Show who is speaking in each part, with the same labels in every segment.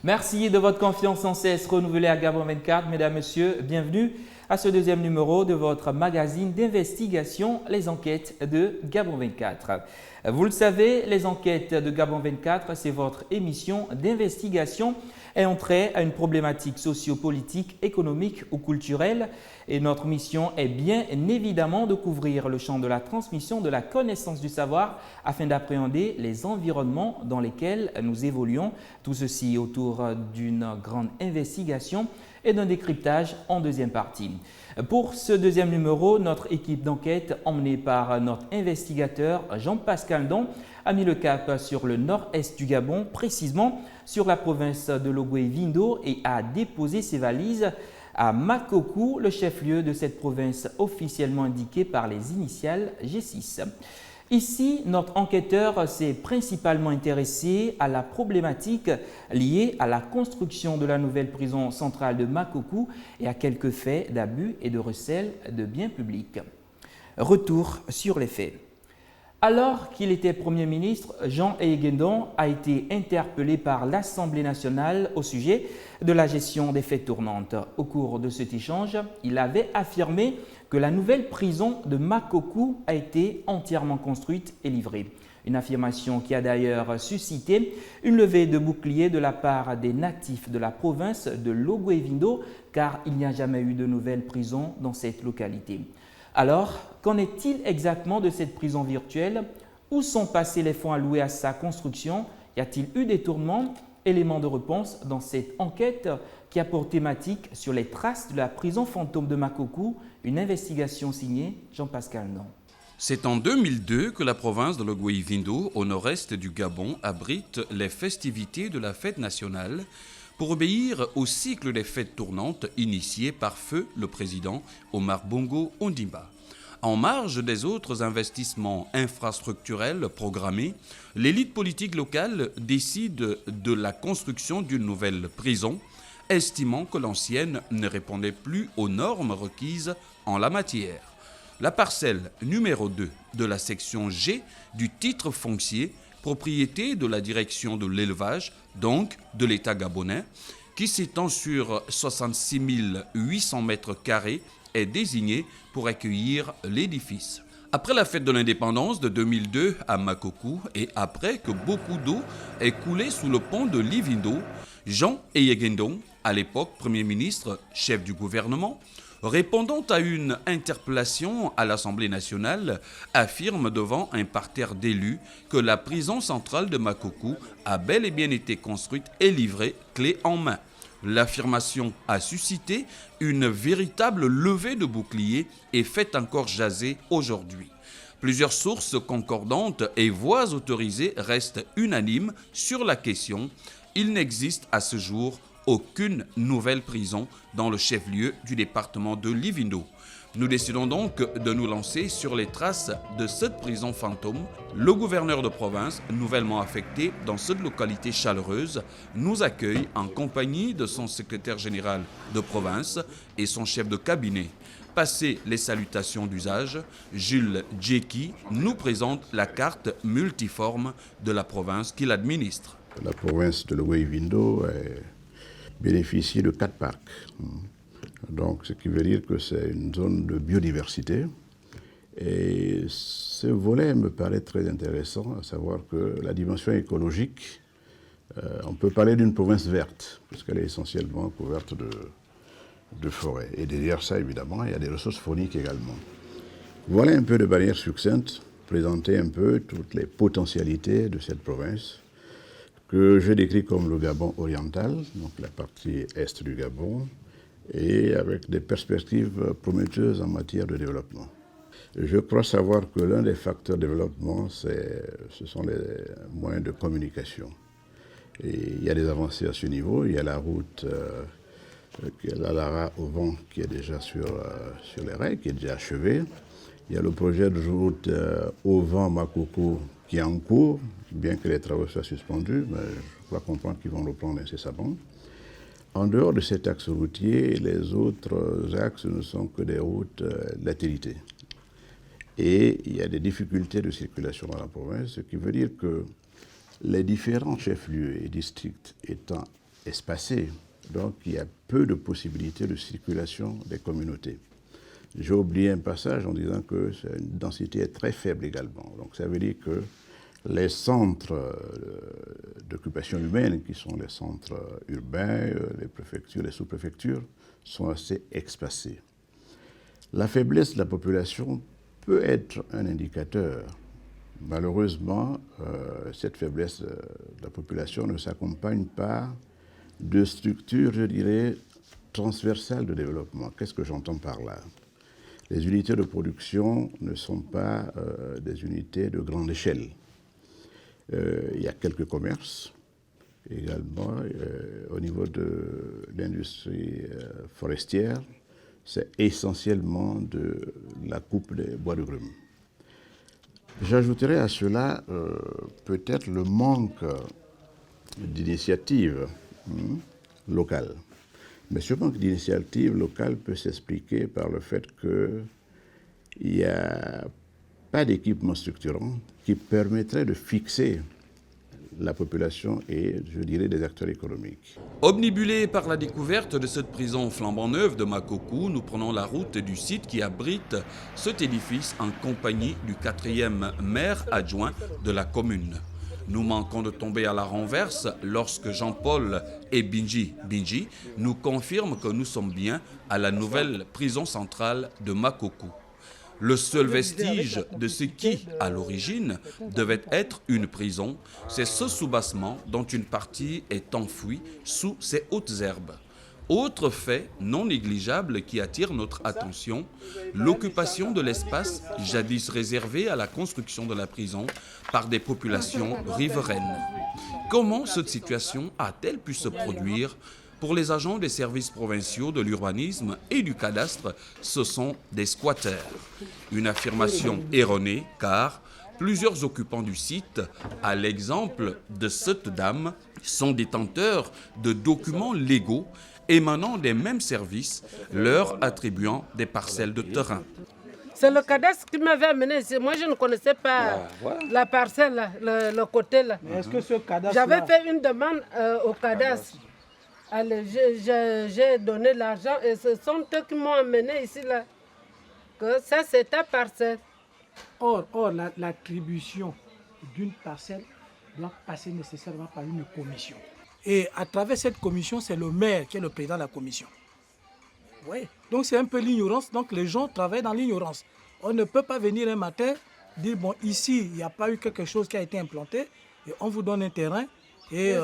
Speaker 1: Merci de votre confiance sans cesse renouvelée à Gabon 24. Mesdames, Messieurs, bienvenue à ce deuxième numéro de votre magazine d'investigation, les enquêtes de Gabon 24. Vous le savez, les enquêtes de Gabon 24, c'est votre émission d'investigation ayant trait à une problématique sociopolitique, économique ou culturelle. Et notre mission est bien évidemment de couvrir le champ de la transmission de la connaissance du savoir afin d'appréhender les environnements dans lesquels nous évoluons. Tout ceci autour d'une grande investigation et d'un décryptage en deuxième partie. Pour ce deuxième numéro, notre équipe d'enquête, emmenée par notre investigateur Jean-Pascal Don, a mis le cap sur le nord-est du Gabon, précisément sur la province de Logoué-Vindo, et a déposé ses valises à Makokou, le chef-lieu de cette province officiellement indiqué par les initiales G6. Ici, notre enquêteur s'est principalement intéressé à la problématique liée à la construction de la nouvelle prison centrale de Makokou et à quelques faits d'abus et de recel de biens publics. Retour sur les faits. Alors qu'il était Premier ministre, Jean Eyguendon a été interpellé par l'Assemblée nationale au sujet de la gestion des fêtes tournantes. Au cours de cet échange, il avait affirmé que la nouvelle prison de Makokou a été entièrement construite et livrée. Une affirmation qui a d'ailleurs suscité une levée de boucliers de la part des natifs de la province de Logoué-Vindo, car il n'y a jamais eu de nouvelle prison dans cette localité. Alors, qu'en est-il exactement de cette prison virtuelle? Où sont passés les fonds alloués à sa construction? Y a-t-il eu des tournements? Éléments de réponse dans cette enquête qui a pour thématique sur les traces de la prison fantôme de Makokou, une investigation signée Jean-Pascal Non.
Speaker 2: C'est en 2002 que la province de Logoué-Vindo, au nord-est du Gabon, abrite les festivités de la fête nationale pour obéir au cycle des fêtes tournantes initié par feu le président Omar Bongo Ondimba. En marge des autres investissements infrastructurels programmés, l'élite politique locale décide de la construction d'une nouvelle prison, estimant que l'ancienne ne répondait plus aux normes requises en la matière. La parcelle numéro 2 de la section G du titre foncier, propriété de la direction de l'élevage, donc de l'État gabonais, qui s'étend sur 66 800 mètres carrés, est désignée pour accueillir l'édifice. Après la fête de l'indépendance de 2002 à Makokou et après que beaucoup d'eau ait coulé sous le pont de Livindo, Jean Eyguendon, à l'époque Premier ministre, chef du gouvernement, répondant à une interpellation à l'Assemblée nationale, affirme devant un parterre d'élus que la prison centrale de Makokou a bel et bien été construite et livrée clé en main. L'affirmation a suscité une véritable levée de boucliers et fait encore jaser aujourd'hui. Plusieurs sources concordantes et voix autorisées restent unanimes sur la question. Il n'existe à ce jour aucune nouvelle prison dans le chef-lieu du département de Livindo. Nous décidons donc de nous lancer sur les traces de cette prison fantôme. Le gouverneur de province, nouvellement affecté dans cette localité chaleureuse, nous accueille en compagnie de son secrétaire général de province et son chef de cabinet. Passé les salutations d'usage, Jules Djeki nous présente la carte multiforme de la province qu'il administre.
Speaker 3: La province de Logoué-Vindo bénéficie de 4 parcs. Donc, ce qui veut dire que c'est une zone de biodiversité. Et ce volet me paraît très intéressant, à savoir que la dimension écologique, on peut parler d'une province verte, puisqu'elle est essentiellement couverte de forêts. Et derrière ça, évidemment, il y a des ressources fauniques également. Voilà un peu de manière succincte, présenter un peu toutes les potentialités de cette province, que je décris comme le Gabon oriental, donc la partie est du Gabon, et avec des perspectives prometteuses en matière de développement. Je crois savoir que l'un des facteurs de développement, ce sont les moyens de communication. Et il y a des avancées à ce niveau. Il y a la route la Lara au vent qui est déjà sur les rails, qui est déjà achevée. Il y a le projet de route au vent Makokou qui est en cours, bien que les travaux soient suspendus, mais je crois comprendre qu'ils vont reprendre incessamment. En dehors de cet axe routier, les autres axes ne sont que des routes latérité. Et il y a des difficultés de circulation dans la province, ce qui veut dire que les différents chefs-lieux et districts étant espacée. Donc il y a peu de possibilités de circulation des communautés. J'ai oublié un passage en disant que une densité est très faible également. Donc ça veut dire que les centres d'occupation humaine, qui sont les centres urbains, les préfectures, les sous-préfectures, sont assez espacés. La faiblesse de la population peut être un indicateur. Malheureusement, cette faiblesse de la population ne s'accompagne pas de structures, je dirais, transversales de développement. Qu'est-ce que j'entends par là? Les unités de production ne sont pas des unités de grande échelle. Il y a quelques commerces également. Au niveau de l'industrie forestière, c'est essentiellement de la coupe des bois de grume. J'ajouterai à cela peut-être le manque d'initiatives locales. Mais ce manque d'initiatives locales peut s'expliquer par le fait qu'il n'y a pas d'équipement structurant qui permettrait de fixer la population et, je dirais, des acteurs économiques.
Speaker 2: Obnubilés par la découverte de cette prison flambant neuve de Makoko, nous prenons la route du site qui abrite cet édifice en compagnie du 4e maire adjoint de la commune. Nous manquons de tomber à la renverse lorsque Jean-Paul et Binji nous confirment que nous sommes bien à la nouvelle prison centrale de Makoko. Le seul vestige de ce qui, à l'origine, devait être une prison, c'est ce soubassement dont une partie est enfouie sous ces hautes herbes. Autre fait non négligeable qui attire notre attention, l'occupation de l'espace jadis réservé à la construction de la prison par des populations riveraines. Comment cette situation a-t-elle pu se produire? Pour les agents des services provinciaux de l'urbanisme et du cadastre, ce sont des squatteurs. Une affirmation erronée car plusieurs occupants du site, à l'exemple de cette dame, sont détenteurs de documents légaux émanant des mêmes services, leur attribuant des parcelles de terrain.
Speaker 4: C'est le cadastre qui m'avait amené ici. Moi, je ne connaissais pas la parcelle, là, le côté là.
Speaker 5: Est-ce que ce cadastre
Speaker 4: J'avais fait une demande au cadastre. Allez, j'ai donné l'argent et ce sont eux qui m'ont amené ici là. Que ça, c'est ta parcelle.
Speaker 5: Or l'attribution d'une parcelle doit passer nécessairement par une commission. Et à travers cette commission, c'est le maire qui est le président de la commission. Oui. Donc c'est un peu l'ignorance. Donc les gens travaillent dans l'ignorance. On ne peut pas venir un matin dire, bon, ici, il n'y a pas eu quelque chose qui a été implanté et on vous donne un terrain. Et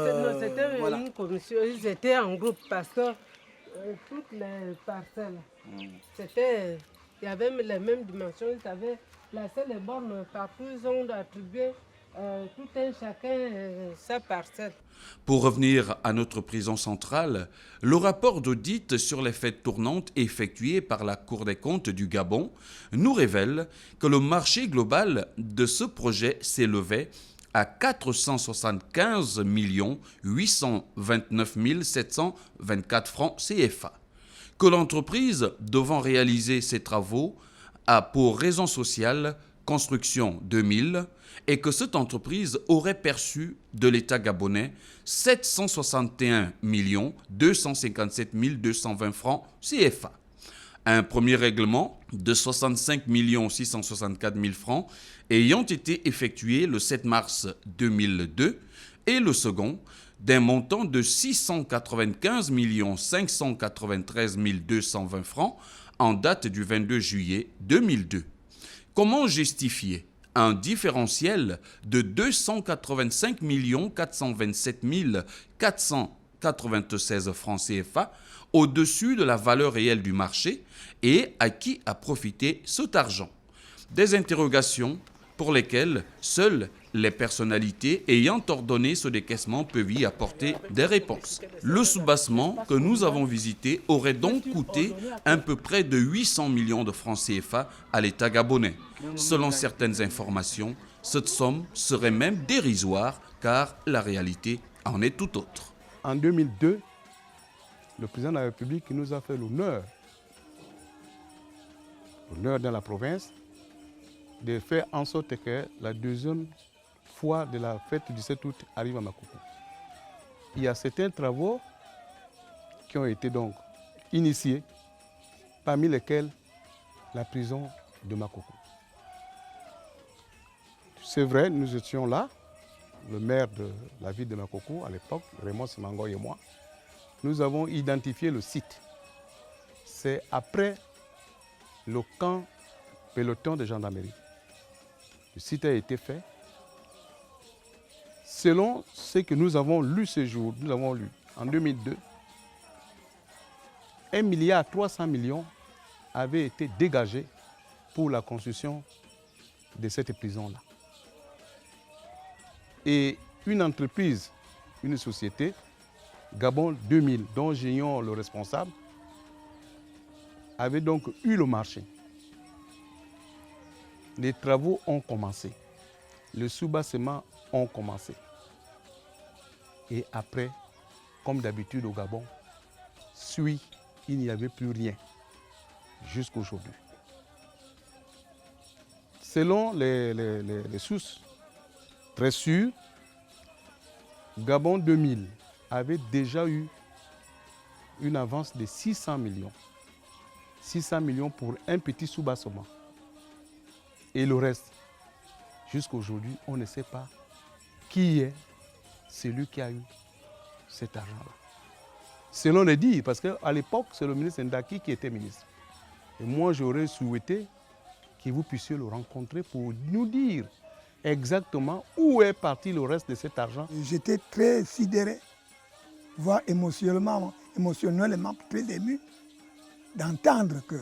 Speaker 4: c'était
Speaker 5: voilà.
Speaker 4: une commission, ils étaient en groupe parce que toutes les parcelles, il y avait les mêmes dimensions, ils avaient placé les bornes partout, ils ont attribué tout un chacun sa parcelle.
Speaker 2: Pour revenir à notre prison centrale, le rapport d'audit sur les fêtes tournantes effectué par la Cour des comptes du Gabon nous révèle que le marché global de ce projet s'élevait à 475 829 724 francs CFA, que l'entreprise devant réaliser ses travaux a pour raison sociale Construction 2000 et que cette entreprise aurait perçu de l'État gabonais 761 257 220 francs CFA. Un premier règlement de 65 664 000 francs ayant été effectué le 7 mars 2002 et le second d'un montant de 695 593 220 francs en date du 22 juillet 2002. Comment justifier un différentiel de 285 427 496 francs CFA au-dessus de la valeur réelle du marché et à qui a profité cet argent? Des interrogations pour lesquelles seules les personnalités ayant ordonné ce décaissement peuvent y apporter des réponses. Le soubassement que nous avons visité aurait donc coûté à peu près de 800 millions de francs CFA à l'État gabonais. Selon certaines informations, cette somme serait même dérisoire car la réalité en est tout autre.
Speaker 6: En 2002, le président de la République nous a fait l'honneur dans la province, de faire en sorte que la deuxième fois de la fête du 7 août arrive à Makoko. Il y a certains travaux qui ont été donc initiés, parmi lesquels la prison de Makoko. C'est vrai, nous étions là, le maire de la ville de Makoko à l'époque, Raymond Simangoy et moi. Nous avons identifié le site. C'est après le camp peloton de gendarmerie. Le site a été fait. Selon ce que nous avons lu ce jour, nous avons lu en 2002, 1,3 milliard avait été dégagé pour la construction de cette prison-là. Et une entreprise, une société, Gabon 2000, dont j'ignore le responsable, avait donc eu le marché. Les travaux ont commencé. Le soubassement ont commencé. Et après, comme d'habitude au Gabon, il n'y avait plus rien jusqu'à aujourd'hui. Selon les sources très sûres, Gabon 2000 avait déjà eu une avance de 600 millions. 600 millions pour un petit soubassement. Et le reste, jusqu'à aujourd'hui, on ne sait pas qui est celui qui a eu cet argent-là. Selon les dires, parce qu'à l'époque, c'est le ministre Ndaki qui était ministre. Et moi, j'aurais souhaité que vous puissiez le rencontrer pour nous dire exactement où est parti le reste de cet argent.
Speaker 7: J'étais très sidéré, voire émotionnellement très ému d'entendre que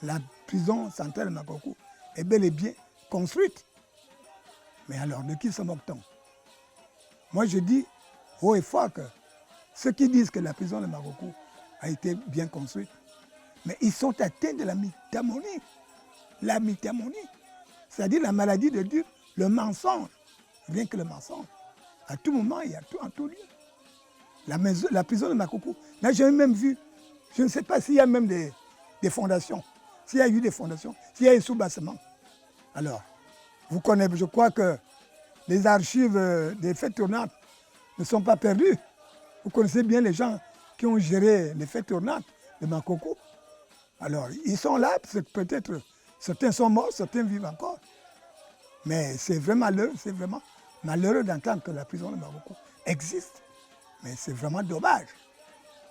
Speaker 7: la prison centrale de Makoko est bel et bien construite. Mais alors, de qui se moque-t-on? Moi, je dis haut et fort que ceux qui disent que la prison de Makoko a été bien construite, mais ils sont atteints de la mythomonie. La mythomonie, c'est-à-dire la maladie de Dieu, le mensonge, rien que le mensonge. À tout moment, il y a tout en tout lieu. La prison de Makoko, là j'ai même vu, je ne sais pas s'il y a même des fondations, s'il y a eu des fondations, s'il y a un sous-bassement. Alors, vous connaissez, je crois que les archives des fêtes tournantes ne sont pas perdues. Vous connaissez bien les gens qui ont géré les fêtes tournantes de Makoko. Alors, ils sont là, peut-être certains sont morts, certains vivent encore. Mais c'est vraiment malheureux d'entendre que la prison de Makoko existe. Mais c'est vraiment dommage.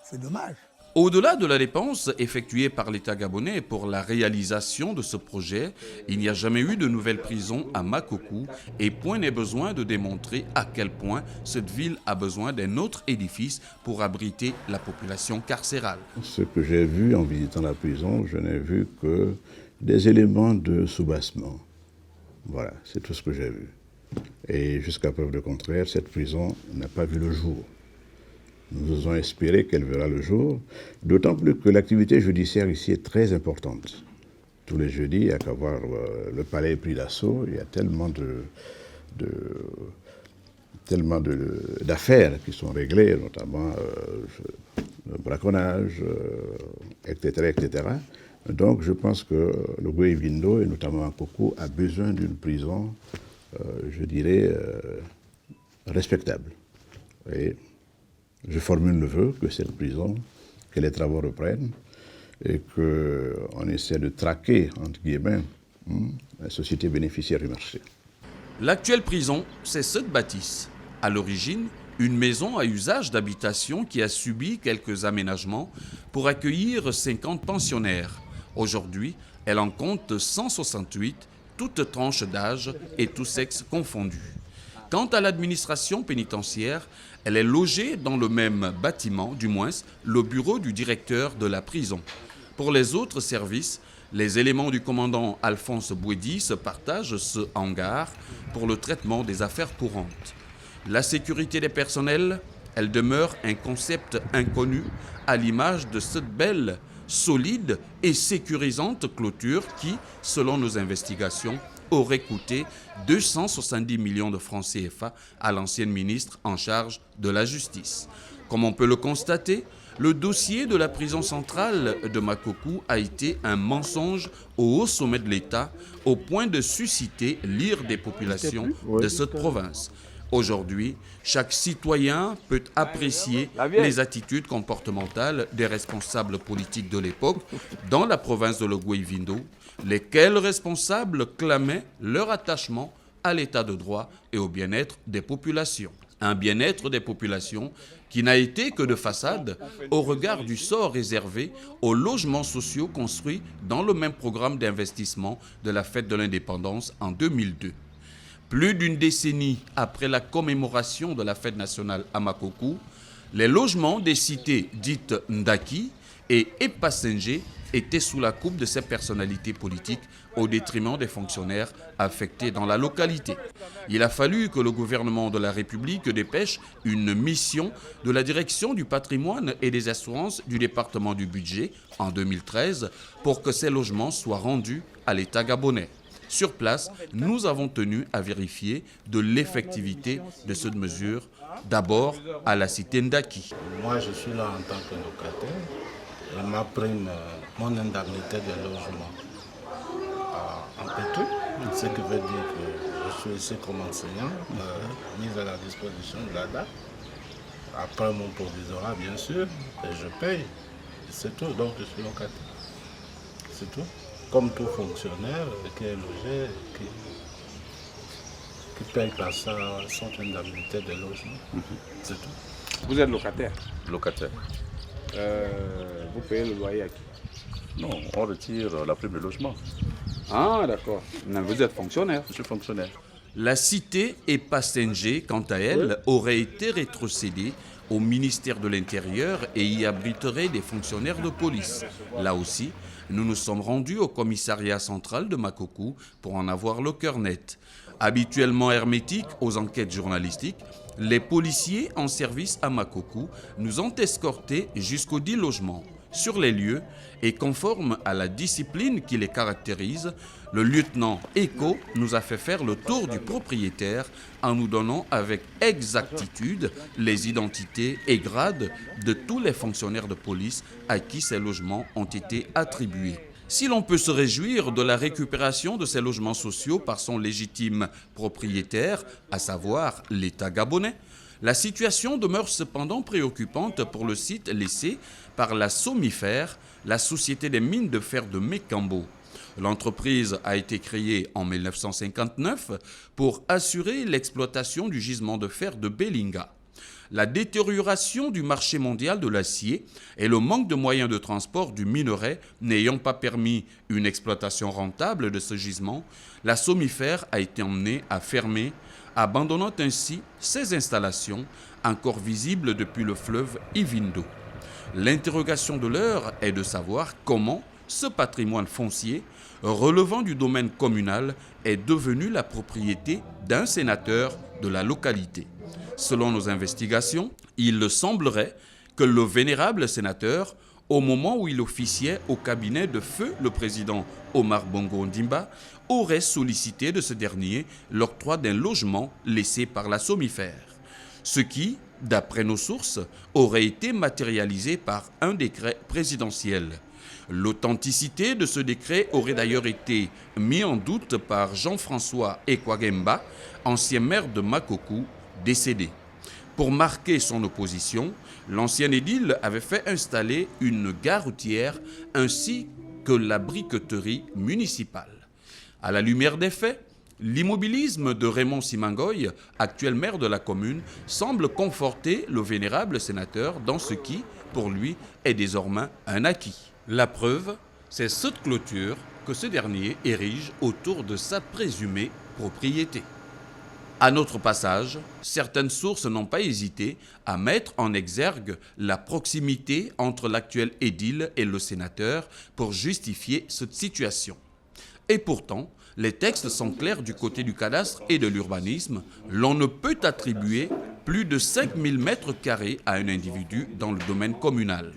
Speaker 7: C'est dommage.
Speaker 2: Au-delà de la dépense effectuée par l'État gabonais pour la réalisation de ce projet, il n'y a jamais eu de nouvelle prison à Makoko et point n'est besoin de démontrer à quel point cette ville a besoin d'un autre édifice pour abriter la population carcérale.
Speaker 3: Ce que j'ai vu en visitant la prison, je n'ai vu que des éléments de soubassement. Voilà, c'est tout ce que j'ai vu. Et jusqu'à preuve de contraire, cette prison n'a pas vu le jour. Nous osons espérer qu'elle verra le jour, d'autant plus que l'activité judiciaire ici est très importante. Tous les jeudis, il n'y a qu'à voir le palais est pris d'assaut, il y a tellement d'affaires qui sont réglées, notamment le braconnage, etc., etc. Donc je pense que le Goué-Vindo, et notamment Makoko, a besoin d'une prison, je dirais, respectable. Et je formule le vœu que cette prison, que les travaux reprennent et qu'on essaie de traquer, entre guillemets, la société bénéficiaire du marché.
Speaker 2: L'actuelle prison, c'est cette bâtisse. À l'origine, une maison à usage d'habitation qui a subi quelques aménagements pour accueillir 50 pensionnaires. Aujourd'hui, elle en compte 168, toutes tranches d'âge et tous sexes confondus. Quant à l'administration pénitentiaire, elle est logée dans le même bâtiment, du moins le bureau du directeur de la prison. Pour les autres services, les éléments du commandant Alphonse Bouedi se partagent ce hangar pour le traitement des affaires courantes. La sécurité des personnels, elle demeure un concept inconnu à l'image de cette belle, solide et sécurisante clôture qui, selon nos investigations, aurait coûté 270 millions de francs CFA à l'ancienne ministre en charge de la justice. Comme on peut le constater, le dossier de la prison centrale de Makoko a été un mensonge au haut sommet de l'État, au point de susciter l'ire des populations de cette province. Aujourd'hui, chaque citoyen peut apprécier les attitudes comportementales des responsables politiques de l'époque dans la province de l'Ogooué-Ivindo, lesquels responsables clamaient leur attachement à l'état de droit et au bien-être des populations. Un bien-être des populations qui n'a été que de façade au regard du sort réservé aux logements sociaux construits dans le même programme d'investissement de la fête de l'indépendance en 2002. Plus d'une décennie après la commémoration de la fête nationale à Makokou, les logements des cités dites Ndaki et Epasengé étaient sous la coupe de ces personnalités politiques au détriment des fonctionnaires affectés dans la localité. Il a fallu que le gouvernement de la République dépêche une mission de la direction du patrimoine et des assurances du département du budget en 2013 pour que ces logements soient rendus à l'État gabonais. Sur place, nous avons tenu à vérifier de l'effectivité de cette mesure, d'abord à la cité Ndaki.
Speaker 8: Moi, je suis là en tant que locataire et ma prime, mon indemnité de logement en pétu, ce qui veut dire que je suis ici comme enseignant, mise à la disposition de la DAC. Après mon provisoire, bien sûr, et je paye. C'est tout, donc je suis locataire. C'est tout. Comme tout fonctionnaire qui est logé, qui paye par ça son indemnité de logement. C'est tout.
Speaker 9: Vous êtes locataire?
Speaker 10: Locataire.
Speaker 9: Vous payez le loyer à qui?
Speaker 10: Non, on retire la prime de logement.
Speaker 9: Ah, d'accord. Vous êtes fonctionnaire?
Speaker 10: Je suis fonctionnaire.
Speaker 2: La cité Epasengé, quant à elle, aurait été rétrocédée au ministère de l'Intérieur et y abriterait des fonctionnaires de police. Là aussi, nous nous sommes rendus au commissariat central de Makokou pour en avoir le cœur net. Habituellement hermétiques aux enquêtes journalistiques, les policiers en service à Makokou nous ont escortés jusqu'au dit logement. Sur les lieux, et conforme à la discipline qui les caractérise, le lieutenant Eko nous a fait faire le tour du propriétaire en nous donnant avec exactitude les identités et grades de tous les fonctionnaires de police à qui ces logements ont été attribués. Si l'on peut se réjouir de la récupération de ces logements sociaux par son légitime propriétaire, à savoir l'État gabonais, la situation demeure cependant préoccupante pour le site laissé par la Somifère, la société des mines de fer de Mekambo. L'entreprise a été créée en 1959 pour assurer l'exploitation du gisement de fer de Belinga. La détérioration du marché mondial de l'acier et le manque de moyens de transport du minerai n'ayant pas permis une exploitation rentable de ce gisement, la Somifère a été emmenée à fermer, abandonnant ainsi ses installations encore visibles depuis le fleuve Ivindo. L'interrogation de l'heure est de savoir comment ce patrimoine foncier, relevant du domaine communal, est devenu la propriété d'un sénateur de la localité. Selon nos investigations, il semblerait que le vénérable sénateur, au moment où il officiait au cabinet de feu le président Omar Bongo Ondimba, aurait sollicité de ce dernier l'octroi d'un logement laissé par la Somifère. Ce qui, d'après nos sources, aurait été matérialisé par un décret présidentiel. L'authenticité de ce décret aurait d'ailleurs été mise en doute par Jean-François Ekwagemba, ancien maire de Makokou, décédé. Pour marquer son opposition, l'ancien édile avait fait installer une gare routière ainsi que la briqueterie municipale. À la lumière des faits, l'immobilisme de Raymond Simangoy, actuel maire de la commune, semble conforter le vénérable sénateur dans ce qui, pour lui, est désormais un acquis. La preuve, c'est cette clôture que ce dernier érige autour de sa présumée propriété. À notre passage, certaines sources n'ont pas hésité à mettre en exergue la proximité entre l'actuel édile et le sénateur pour justifier cette situation. Et pourtant, les textes sont clairs du côté du cadastre et de l'urbanisme. L'on ne peut attribuer plus de 5000 mètres carrés à un individu dans le domaine communal.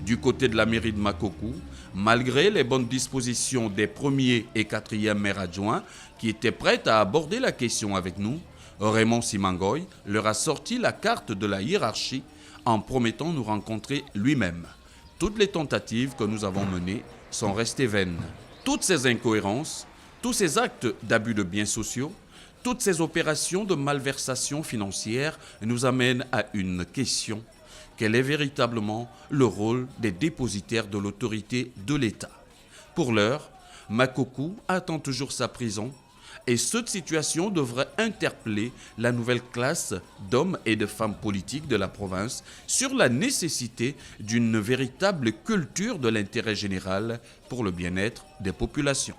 Speaker 2: Du côté de la mairie de Makokou, malgré les bonnes dispositions des premiers et quatrièmes maires adjoints qui étaient prêts à aborder la question avec nous, Raymond Simangoy leur a sorti la carte de la hiérarchie en promettant nous rencontrer lui-même. Toutes les tentatives que nous avons menées sont restées vaines. Toutes ces incohérences, tous ces actes d'abus de biens sociaux, Toutes ces opérations de malversation financière nous amènent à une question. Quel est véritablement le rôle des dépositaires de l'autorité de l'État? Pour l'heure, Makoko attend toujours sa prison et cette situation devrait interpeller la nouvelle classe d'hommes et de femmes politiques de la province sur la nécessité d'une véritable culture de l'intérêt général pour le bien-être des populations.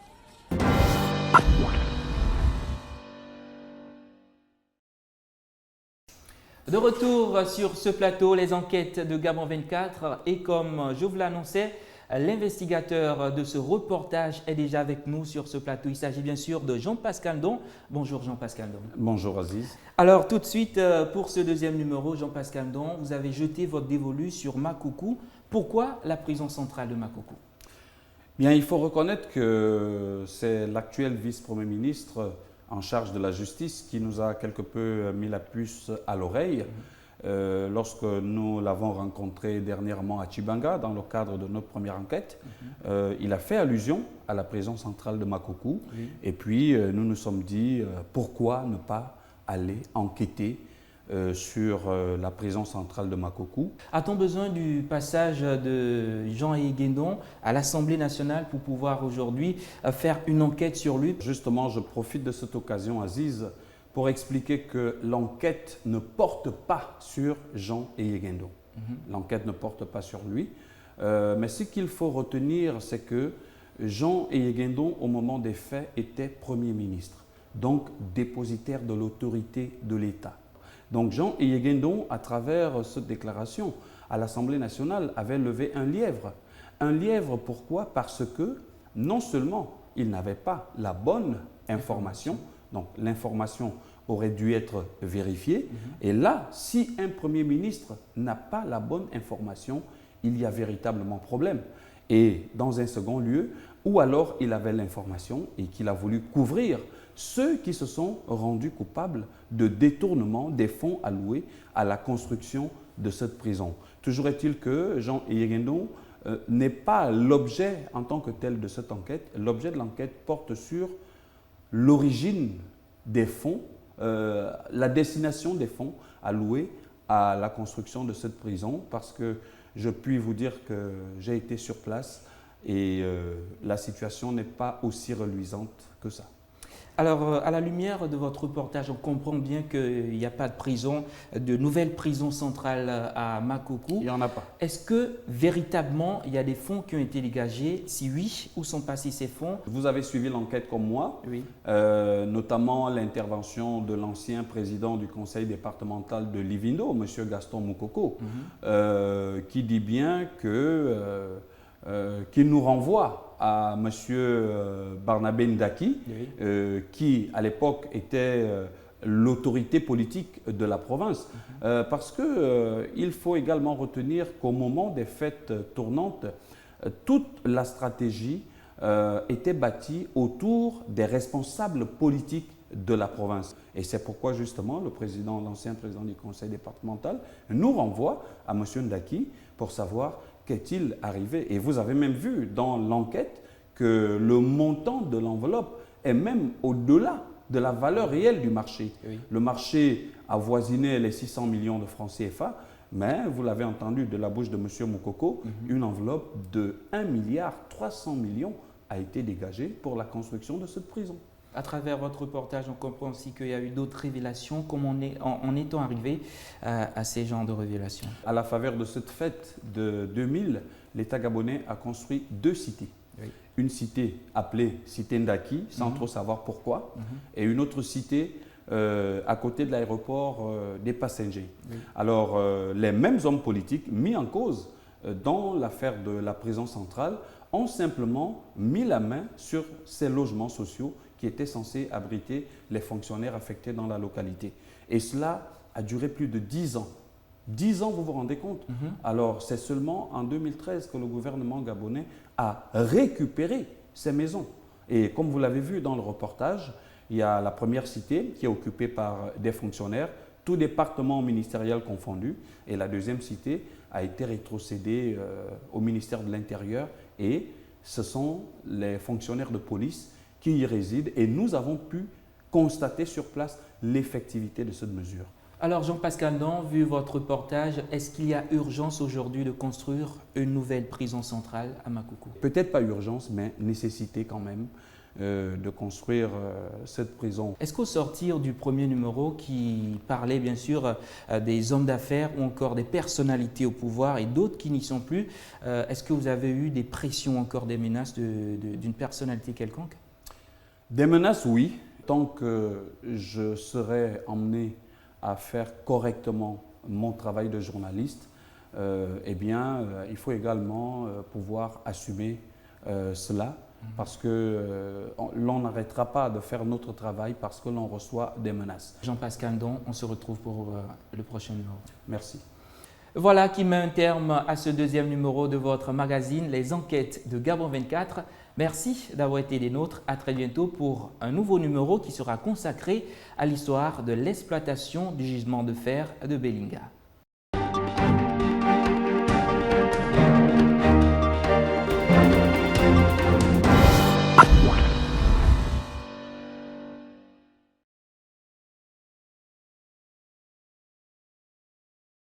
Speaker 1: De retour sur ce plateau, les enquêtes de Gabon 24 et comme je vous l'annonçais, l'investigateur de ce reportage est déjà avec nous sur ce plateau. Il s'agit bien sûr de Jean-Pascal Ndong. Bonjour Jean-Pascal Ndong.
Speaker 11: Bonjour Aziz.
Speaker 1: Alors tout de suite, pour ce deuxième numéro, Jean-Pascal Ndong, vous avez jeté votre dévolu sur Makoko. Pourquoi la prison centrale de Makoko?
Speaker 11: Bien, il faut reconnaître que c'est l'actuel vice-premier ministre en charge de la justice qui nous a quelque peu mis la puce à l'oreille. Lorsque nous l'avons rencontré dernièrement à Tchibanga dans le cadre de notre première enquête, il a fait allusion à la prison centrale de Makoko. Et puis nous nous sommes dit pourquoi ne pas aller enquêter sur la prison centrale de Makoko.
Speaker 1: A-t-on besoin du passage de Jean-Yves Ndong à l'Assemblée nationale pour pouvoir aujourd'hui faire une enquête sur lui?
Speaker 11: Justement, je profite de cette occasion, Aziz, pour expliquer que l'enquête ne porte pas sur Jean-Yves Ndong. L'enquête ne porte pas sur lui. Mais ce qu'il faut retenir, c'est que Jean-Yves Ndong, au moment des faits, était Premier ministre, donc dépositaire de l'autorité de l'État. Donc Jean-Yves Ndong, à travers cette déclaration à l'Assemblée nationale, avait levé un lièvre. Un lièvre, pourquoi? Parce que non seulement il n'avait pas la bonne information, donc l'information aurait dû être vérifiée, et là, si un Premier ministre n'a pas la bonne information, il y a véritablement problème. Et dans un second lieu, ou alors il avait l'information et qu'il a voulu couvrir ceux qui se sont rendus coupables de détournement des fonds alloués à la construction de cette prison. Toujours est-il que Jean-Yves Ndong n'est pas l'objet en tant que tel de cette enquête. L'objet de l'enquête porte sur l'origine des fonds, la destination des fonds alloués à la construction de cette prison, parce que je puis vous dire que j'ai été sur place et la situation n'est pas aussi reluisante que ça.
Speaker 1: Alors, à la lumière de votre reportage, on comprend bien qu'il n'y a pas de prison, de nouvelle prison centrale à Makoko.
Speaker 11: Il n'y en a pas.
Speaker 1: Est-ce que véritablement, il y a des fonds qui ont été dégagés? Si oui, où sont passés ces fonds?
Speaker 11: Vous avez suivi l'enquête comme moi,
Speaker 1: oui.
Speaker 11: Notamment l'intervention de l'ancien président du conseil départemental de Livindo, M. Gaston Moukoko, qui dit bien que, qu'il nous renvoie à M. Barnabé Ndaki, qui à l'époque était l'autorité politique de la province. Parce qu'il faut également retenir qu'au moment des fêtes tournantes, toute la stratégie était bâtie autour des responsables politiques de la province. Et c'est pourquoi justement l'ancien président du conseil départemental nous renvoie à M. Ndaki pour savoir qu'est-il arrivé. Et vous avez même vu dans l'enquête que le montant de l'enveloppe est même au-delà de la valeur réelle du marché. Oui. Le marché avoisinait les 600 millions de francs CFA, mais vous l'avez entendu de la bouche de M. Moukoko, une enveloppe de 1,3 milliard a été dégagée pour la construction de cette prison.
Speaker 1: À travers votre reportage, on comprend aussi qu'il y a eu d'autres révélations. Comment en est-on arrivé à ces genres de révélations?
Speaker 11: À la faveur de cette fête de 2000, l'État gabonais a construit 2 cités. Oui. Une cité appelée Cité Ndaki, sans trop savoir pourquoi, et une autre cité à côté de l'aéroport des passagers. Oui. Alors, les mêmes hommes politiques mis en cause dans l'affaire de la prison centrale ont simplement mis la main sur ces logements sociaux qui étaient censés abriter les fonctionnaires affectés dans la localité. Et cela a duré plus de 10 ans. 10 ans, vous vous rendez compte? Alors, c'est seulement en 2013 que le gouvernement gabonais a récupéré ces maisons. Et comme vous l'avez vu dans le reportage, il y a la première cité qui est occupée par des fonctionnaires, tout département ministériel confondu, et la deuxième cité a été rétrocédée au ministère de l'Intérieur, et ce sont les fonctionnaires de police qui y résident, et nous avons pu constater sur place l'effectivité de cette mesure.
Speaker 1: Alors Jean-Pascal Dan, vu votre reportage, est-ce qu'il y a urgence aujourd'hui de construire une nouvelle prison centrale à Makoko?
Speaker 11: Peut-être pas urgence, mais nécessité quand même de construire cette prison.
Speaker 1: Est-ce qu'au sortir du premier numéro qui parlait bien sûr des hommes d'affaires ou encore des personnalités au pouvoir et d'autres qui n'y sont plus, est-ce que vous avez eu des pressions, encore des menaces d'une personnalité quelconque?
Speaker 11: Des menaces, oui. Tant que je serai emmené à faire correctement mon travail de journaliste, eh bien, il faut également pouvoir assumer cela, parce que l'on n'arrêtera pas de faire notre travail parce que l'on reçoit des menaces.
Speaker 1: Jean-Pascal Dan, on se retrouve pour le prochain numéro.
Speaker 11: Merci.
Speaker 1: Voilà qui met un terme à ce deuxième numéro de votre magazine Les Enquêtes de Gabon 24. Merci d'avoir été des nôtres. À très bientôt pour un nouveau numéro qui sera consacré à l'histoire de l'exploitation du gisement de fer de Belinga.